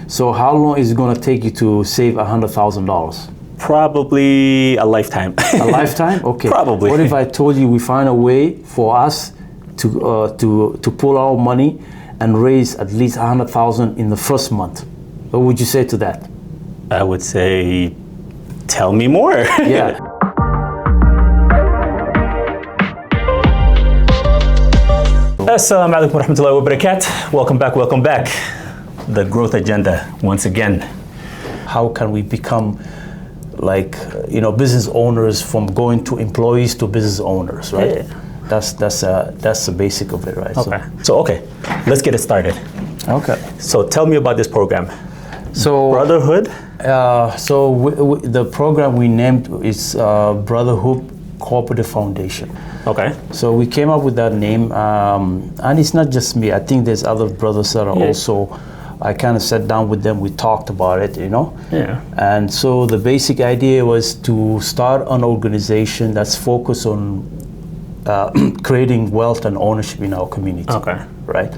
So how long is it going to take you to save $100,000? Probably a lifetime. A lifetime? Okay. Probably. What if I told you we find a way for us to pull our money and raise at least $100,000 in the first month? What would you say to that? I would say, tell me more. Yeah. Assalamu alaikum wa rahmatullahi wa barakatuh. Welcome back. The growth agenda, once again. How can we become business owners from going to employees to business owners, right? Yeah. That's the basic of it, right? Okay. So let's get it started. Okay. So tell me about this program. So Brotherhood. The program we named is Brotherhood Cooperative Foundation. Okay. So we came up with that name, and it's not just me. I think there's other brothers that are also. I kind of sat down with them. We talked about it, Yeah. And so the basic idea was to start an organization that's focused on creating wealth and ownership in our community. Okay. Right.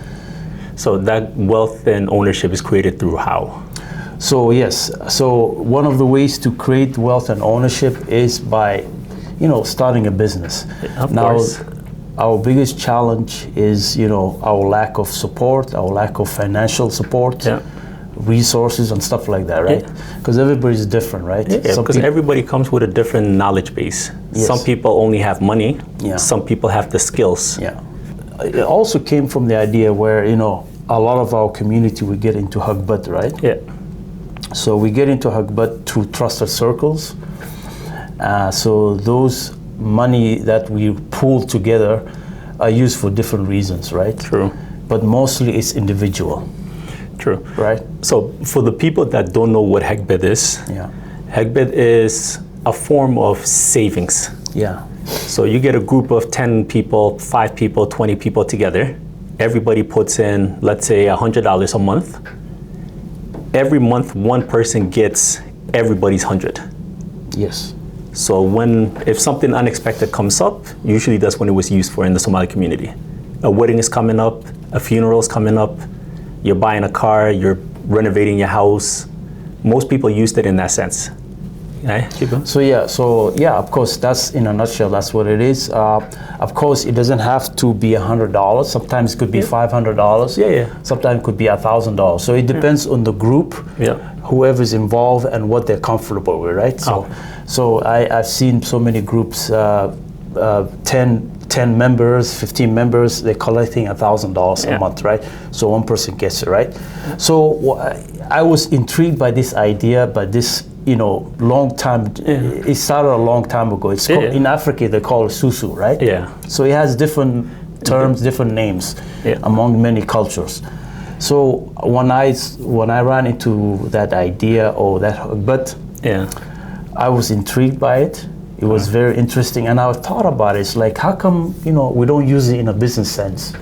So that wealth and ownership is created through how? So yes. So one of the ways to create wealth and ownership is by, starting a business. Of course. Our biggest challenge is, our lack of support, our lack of financial support, resources and stuff like that, right? Because everybody's different, right? Yeah, because everybody comes with a different knowledge base. Yes. Some people only have money. Yeah. Some people have the skills. Yeah. It also came from the idea where, a lot of our community, we get into Hagbat, right? Yeah. So we get into Hagbat through trusted circles. So those money that we pool together are used for different reasons, right? True. But mostly it's individual. True. Right? So for the people that don't know what Hagbed is, Yeah. Hagbed is a form of savings. Yeah. So you get a group of 10 people, 5 people, 20 people together. Everybody puts in, let's say, $100 a month. Every month, one person gets everybody's 100. Yes. So if something unexpected comes up, usually that's when it was used for in the Somali community. A wedding is coming up, a funeral is coming up, you're buying a car, you're renovating your house. Most people used it in that sense. Okay? Keep going. So of course, that's in a nutshell, that's what it is. Of course, it doesn't have to be $100. Sometimes it could be $500. Yeah. Sometimes it could be $1,000. So it depends on the group, whoever's involved and what they're comfortable with, right? So I've seen so many groups, 10 members, 15 members, they're collecting $1,000 a month, right? So one person gets it, right? So I was intrigued by this idea, by this, long time. It started a long time ago. It's called, in Africa, they call it susu, right? Yeah. So it has different terms, different names among many cultures. So when I ran into that idea I was intrigued by it. It was very interesting, and I thought about it. It's like, how come we don't use it in a business sense?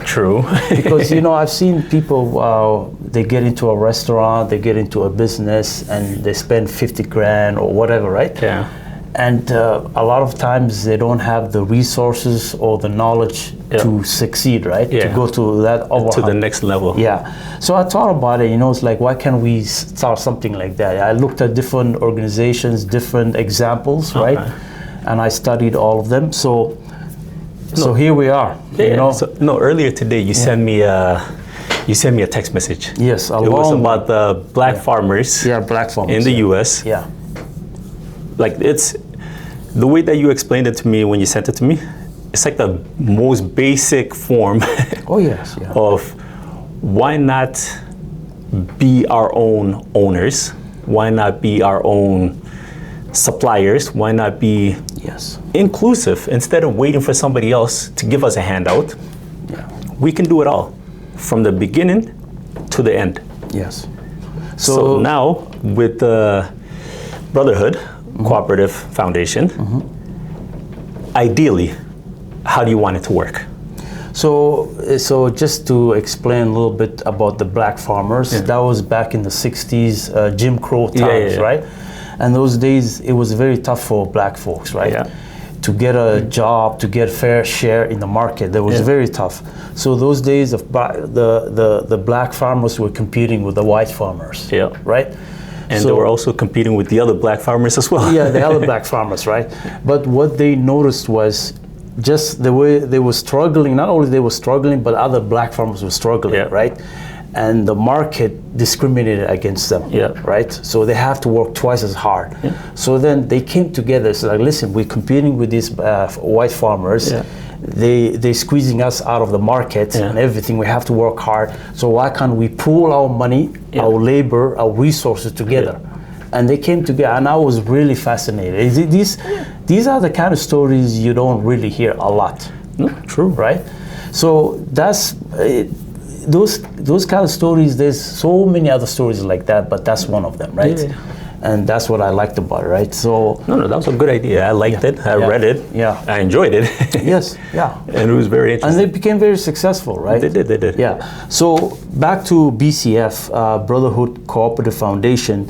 True. Because I've seen people they get into a restaurant, they get into a business, and they spend 50 grand or whatever, right? Yeah. And a lot of times they don't have the resources or the knowledge to succeed, right? Yeah. To go to that to the next level. Yeah. So I thought about it, it's like, why can't we start something like that? I looked at different organizations, different examples, right? And I studied all of them. So here we are. Earlier today you sent me a text message. Yes. It was about the black farmers. Yeah, black farmers in the U.S. Yeah. Like it's the way that you explained it to me when you sent it to me. It's like the most basic form. Of why not be our own owners? Why not be our own suppliers? Why not be inclusive instead of waiting for somebody else to give us a handout? Yeah. We can do it all from the beginning to the end. Yes. So now with the Brotherhood Cooperative Foundation, ideally, how do you want it to work? So just to explain a little bit about the black farmers, that was back in the 60s, Jim Crow times, right? And those days, it was very tough for black folks, right? Yeah. to get a job, to get fair share in the market. That was very tough. So those days of the black farmers were competing with the white farmers, right? And they were also competing with the other black farmers as well. Yeah, the other black farmers, right? But what they noticed was just the way they were struggling. Not only they were struggling, but other black farmers were struggling, right? And the market discriminated against them, right? So they have to work twice as hard. So then they came together. So like, listen, we're competing with these white farmers. They're squeezing us out of the market and everything. We have to work hard. So why can't we pool our money, our labor, our resources together? And they came together, and I was really fascinated. These are the kind of stories you don't really hear a lot. No, true, right? So that's those kind of stories. There's so many other stories like that, but that's one of them, right? And that's what I liked about it, right? So no, that was a good idea. I liked it. I read it. I enjoyed it. And it was very interesting. And they became very successful, right? They did. Yeah. So back to BCF, Brotherhood Cooperative Foundation.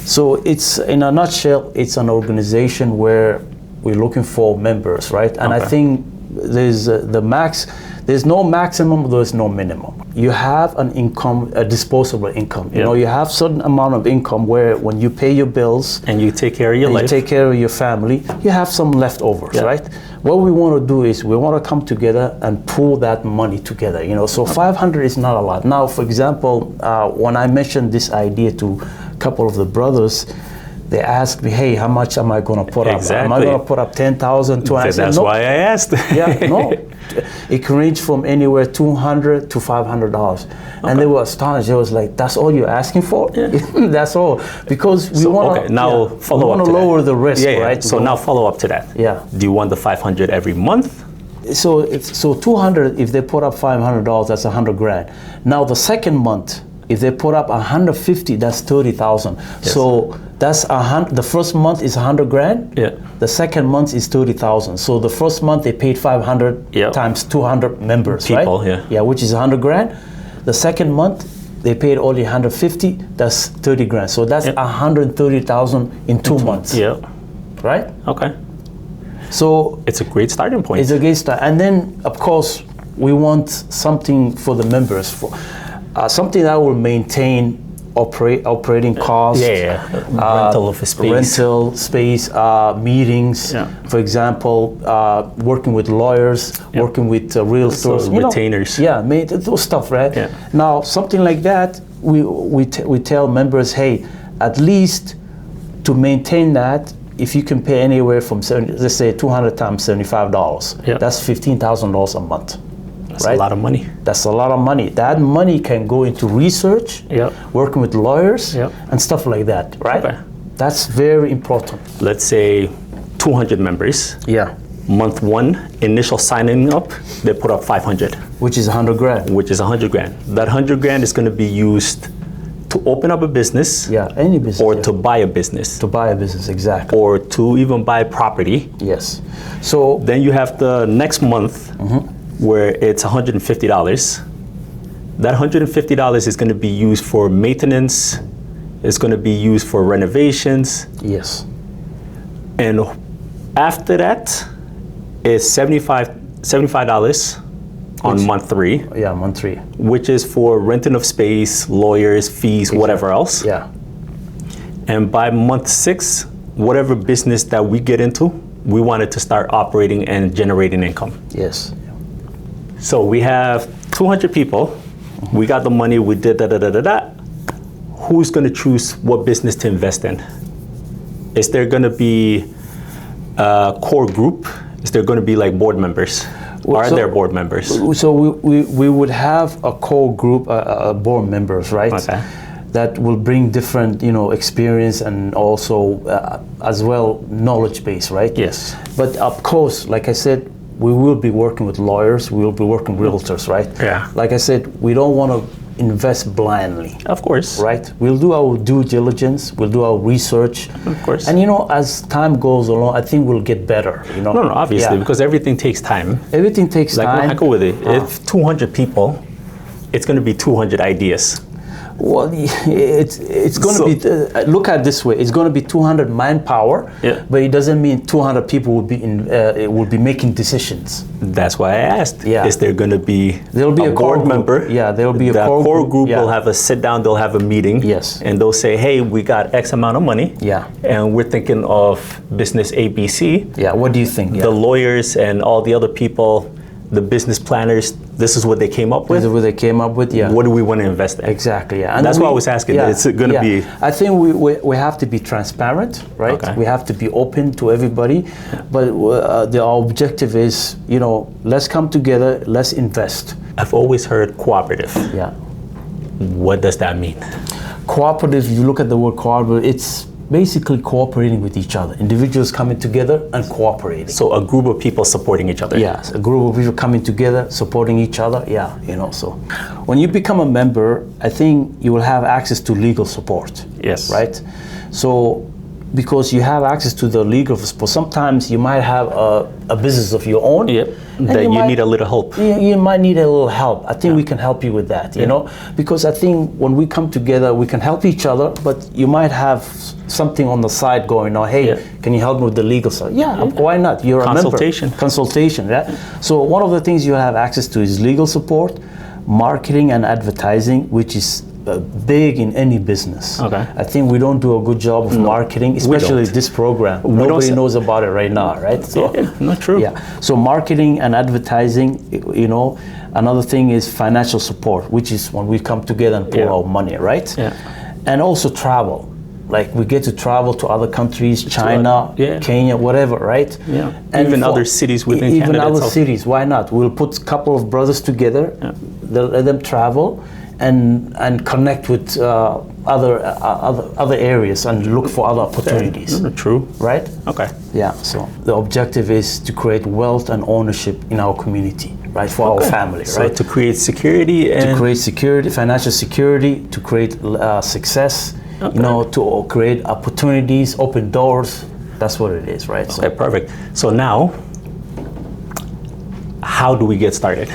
So it's, in a nutshell, it's an organization where we're looking for members, right? And I think there's there's no maximum, there's no minimum. You have an income, a disposable income. You know, you have certain amount of income where when you pay your bills and you take care of your life, you take care of your family, you have some leftovers, right? What we want to do is we want to come together and pool that money together. You know, so 500 is not a lot. Now, for example, when I mentioned this idea to a couple of the brothers, they asked me, hey, how much am I going to put up? Am I going to put up 10,000, 20,000? That's why I asked. No. It can range from anywhere $200 to $500. And they were astonished. They was like, that's all you're asking for? That's all. Because we want to lower the risk, right? So now follow up to that. Do you want the 500 every month? So 200, if they put up $500, that's 100 grand. Now the second month, if they put up 150, that's 30,000. So that's the first month is 100 grand. The second month is 30,000. So the first month they paid 500 times 200 members, people, right? Which is 100 grand. The second month they paid only 150. That's 30 grand. So that's 130,000 in 2 months. Right? Okay. So it's a great starting point. It's a great start. And then of course we want something for the members, for something that will maintain operating costs, rental of space, meetings, for example, working with lawyers, working with realtors, retainers. Those stuff, right? Now, something like that, we tell members, hey, at least to maintain that, if you can pay anywhere from let's say 200 times $75, that's $15,000 a month. That's a lot of money. That's a lot of money. That money can go into research, working with lawyers, and stuff like that, right? Okay. That's very important. Let's say 200 members. Month one, initial signing up, they put up 500. Which is 100 grand. Which is 100 grand. That 100 grand is going to be used to open up a business. Any business. Or to buy a business. To buy a business, exactly. Or to even buy property. Yes. So then you have the next month, where it's $150. That $150 is going to be used for maintenance. It's going to be used for renovations. Yes. And after that, it's $75 on month 3. Month 3. Which is for renting of space, lawyers, fees, whatever else. And by month 6, whatever business that we get into, we want it to start operating and generating income. Yes. So we have 200 people. We got the money. We did da-da-da-da-da. Who's going to choose what business to invest in? Is there going to be a core group? Is there going to be like board members? Are there board members? So we would have a core group, board members, right? Okay. That will bring different, experience and also as well knowledge base, right? Yes. But of course, like I said, we will be working with lawyers, we will be working with realtors, right? Like I said, we don't want to invest blindly. Of course. Right? We'll do our due diligence, we'll do our research. Of course. And as time goes along, I think we'll get better, No, obviously, because everything takes time. Everything takes time. Like, go with it. If 200 people, it's going to be 200 ideas. Well, it's going to be, look at it this way, it's going to be 200 manpower, but it doesn't mean 200 people will be making decisions. That's why I asked. Is there going to be a board member? Yeah, there'll be a core group will have a sit down, they'll have a meeting. Yes. And they'll say, hey, we got X amount of money. Yeah. And we're thinking of business ABC. Yeah, what do you think? The lawyers and all the other people, the business planners, this is what they came up with. This is what they came up with, yeah. What do we want to invest in? Exactly, yeah. And that's why I was asking. It's going to be... I think we have to be transparent, right? Okay. We have to be open to everybody. But our objective is, let's come together, let's invest. I've always heard cooperative. Yeah. What does that mean? Cooperative, if you look at the word cooperative, it's basically cooperating with each other. Individuals coming together and cooperating. So a group of people supporting each other. Yes, a group of people coming together, supporting each other. Yeah, so when you become a member, I think you will have access to legal support. Yes. Right? So because you have access to the legal support, sometimes you might have a business of your own. Yep. That you need a little help. You might need a little help. I think we can help you with that, because I think when we come together, we can help each other, but you might have something on the side going on. Hey, can you help me with the legal side? Yeah, why not? You're a member. Consultation, yeah. So one of the things you have access to is legal support, marketing and advertising, which is big in any business. Okay. I think we don't do a good job of marketing, especially this program. Nobody knows about it right now, right? So, not true. Yeah. So marketing and advertising, another thing is financial support, which is when we come together and pour our money, right? Yeah. And also travel. Like we get to travel to other countries, China, Kenya, whatever, right? Yeah. And even other cities within Canada. Even other cities, why not? We'll put a couple of brothers together, let them travel, and connect with other areas and look for other opportunities. True. Right? Okay. Yeah. So the objective is to create wealth and ownership in our community, right? For our family, so right? To create security and... To create security, financial security, to create success, to create opportunities, open doors. That's what it is, right? Okay, perfect. So now, how do we get started?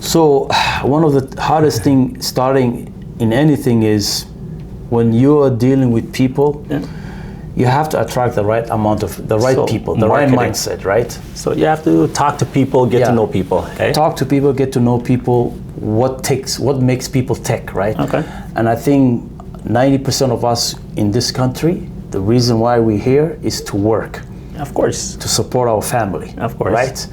So one of the hardest thing starting in anything is when you are dealing with people, you have to attract the right amount of people, the right mindset, right? So you have to talk to people, get to know people. Okay? Talk to people, get to know people, what makes people tick, right? Okay. And I think 90% of us in this country, the reason why we're here is to work. Of course. To support our family. Of course. Right?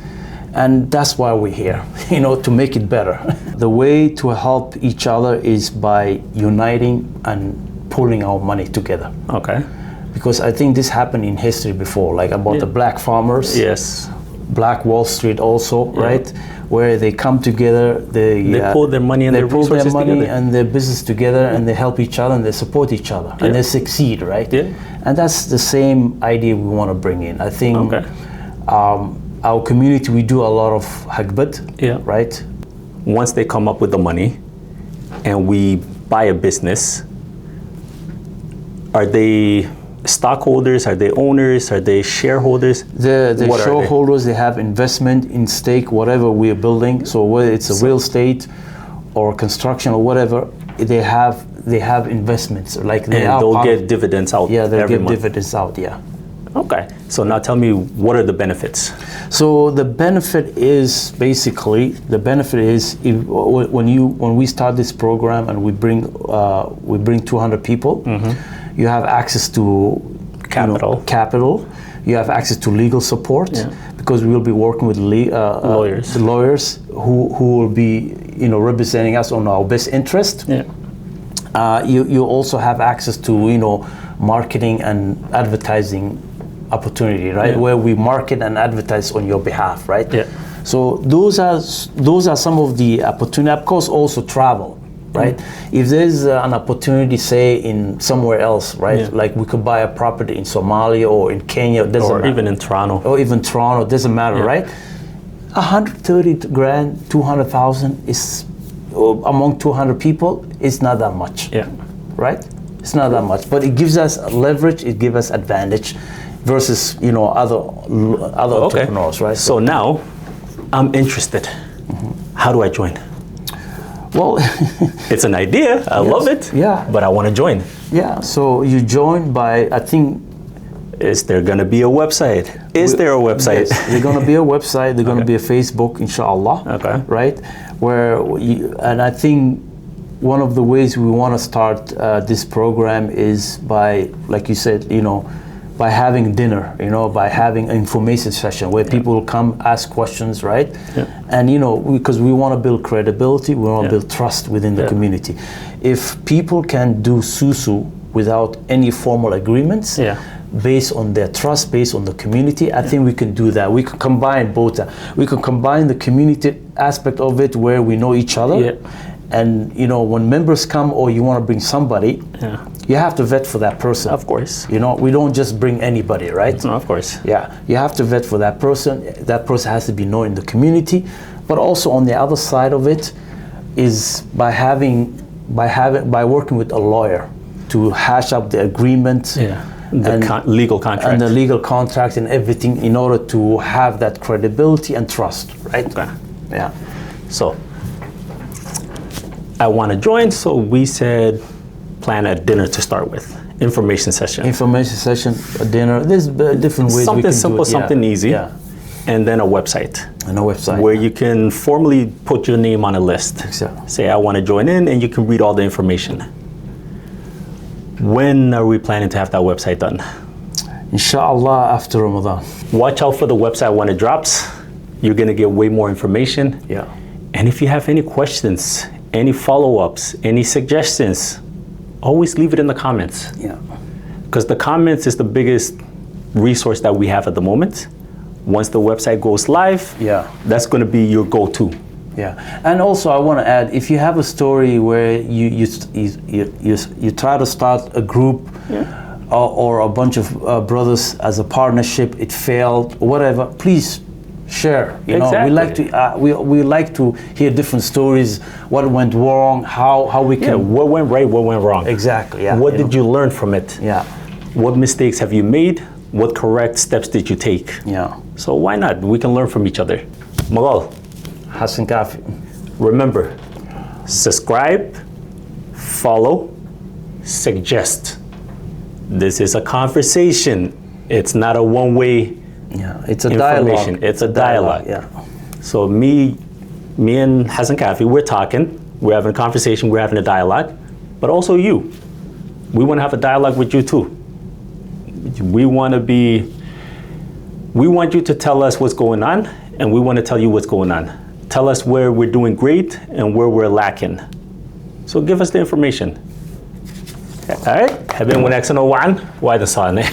And that's why we're here, to make it better. The way to help each other is by uniting and pulling our money together. Okay. Because I think this happened in history before, like about the black farmers. Yes. Black Wall Street also, right? Where they come together, they pull their money and their resources together. And their business together, and they help each other and they support each other and they succeed, right? Yeah. And that's the same idea we want to bring in. I think our community, we do a lot of hagbad, right? Once they come up with the money and we buy a business, are they stockholders? Are they owners? Are they shareholders? The shareholders, they have investment in stake, whatever we are building. So whether it's a real estate or construction or whatever, they have investments. Like they'll get dividends out. Yeah, they'll get dividends out. Yeah. Okay. So now tell me, what are the benefits? So the benefit is basically when we start this program and we bring 200 people, you have access to capital. You have access to legal support because we will be working with lawyers. The lawyers who will be representing us on our best interest. Yeah. You also have access to marketing and advertising opportunity, right? Where we market and advertise on your behalf, right? Yeah. So those are some of the opportunities. Of course, also travel, right? If there's an opportunity, say in somewhere else, right? Like we could buy a property in Somalia or in Kenya, or even in Toronto. Or even Toronto, doesn't matter, right? 130 grand, 200,000 is among 200 people. It's not that much, right? It's not that much, but it gives us leverage. It gives us advantage versus other entrepreneurs, right? So now I'm interested. How do I join? Well, it's an idea. I love it. Yeah. But I want to join. Yeah. So you join by, I think. Is there going to be a website? Is there a website? Yes, there's going to be a website. There's going to be a Facebook, inshallah. Okay. Right? And I think one of the ways we want to start this program is by, like you said, by having dinner, by having an information session where people will come ask questions, right? Yeah. And because we want to build credibility, we want to build trust within the community. If people can do susu without any formal agreements, based on their trust, based on the community, I think we can do that. We can combine both. We can combine the community aspect of it where we know each other. Yeah. And when members come or you want to bring somebody, you have to vet for that person. Of course. We don't just bring anybody, right? No, of course. Yeah, you have to vet for that person. That person has to be known in the community. But also on the other side of it is by working with a lawyer to hash up the agreement. Yeah. Legal contract. And the legal contract and everything in order to have that credibility and trust, right? Okay. Yeah. So I want to join, so we said plan a dinner to start with. Information session. Information session, a dinner. There's different ways something we can simple, do it. something easy. Yeah. And then a website. And a website. Where you can formally put your name on a list. Exactly. Say, I want to join in, and you can read all the information. When are we planning to have that website done? Inshallah, after Ramadan. Watch out for the website when it drops. You're going to get way more information. Yeah. And if you have any questions, any follow-ups, any suggestions, always leave it in the comments. Yeah. Because the comments is the biggest resource that we have at the moment. Once the website goes live, that's going to be your go-to. Yeah, and also I want to add, if you have a story where you try to start a group or a bunch of brothers as a partnership, it failed, whatever, please share. Exactly. We like to hear different stories. What went wrong? How we can. Yeah, what went right? What went wrong? Exactly. Yeah. What did you learn from it? Yeah. What mistakes have you made? What correct steps did you take? Yeah. So why not? We can learn from each other. Magal. Hassan Kafi. Remember, subscribe, follow, suggest. This is a conversation. It's not a one-way. Yeah, it's a dialogue. It's a dialogue. Yeah. So me and Hassan Kafi, we're talking, we're having a conversation, we're having a dialogue, but also you. We want to have a dialogue with you too. We want you to tell us what's going on, and we want to tell you what's going on. Tell us where we're doing great and where we're lacking. So give us the information. All right? Habeen wanaagsan oo wacan waa idin saadnay.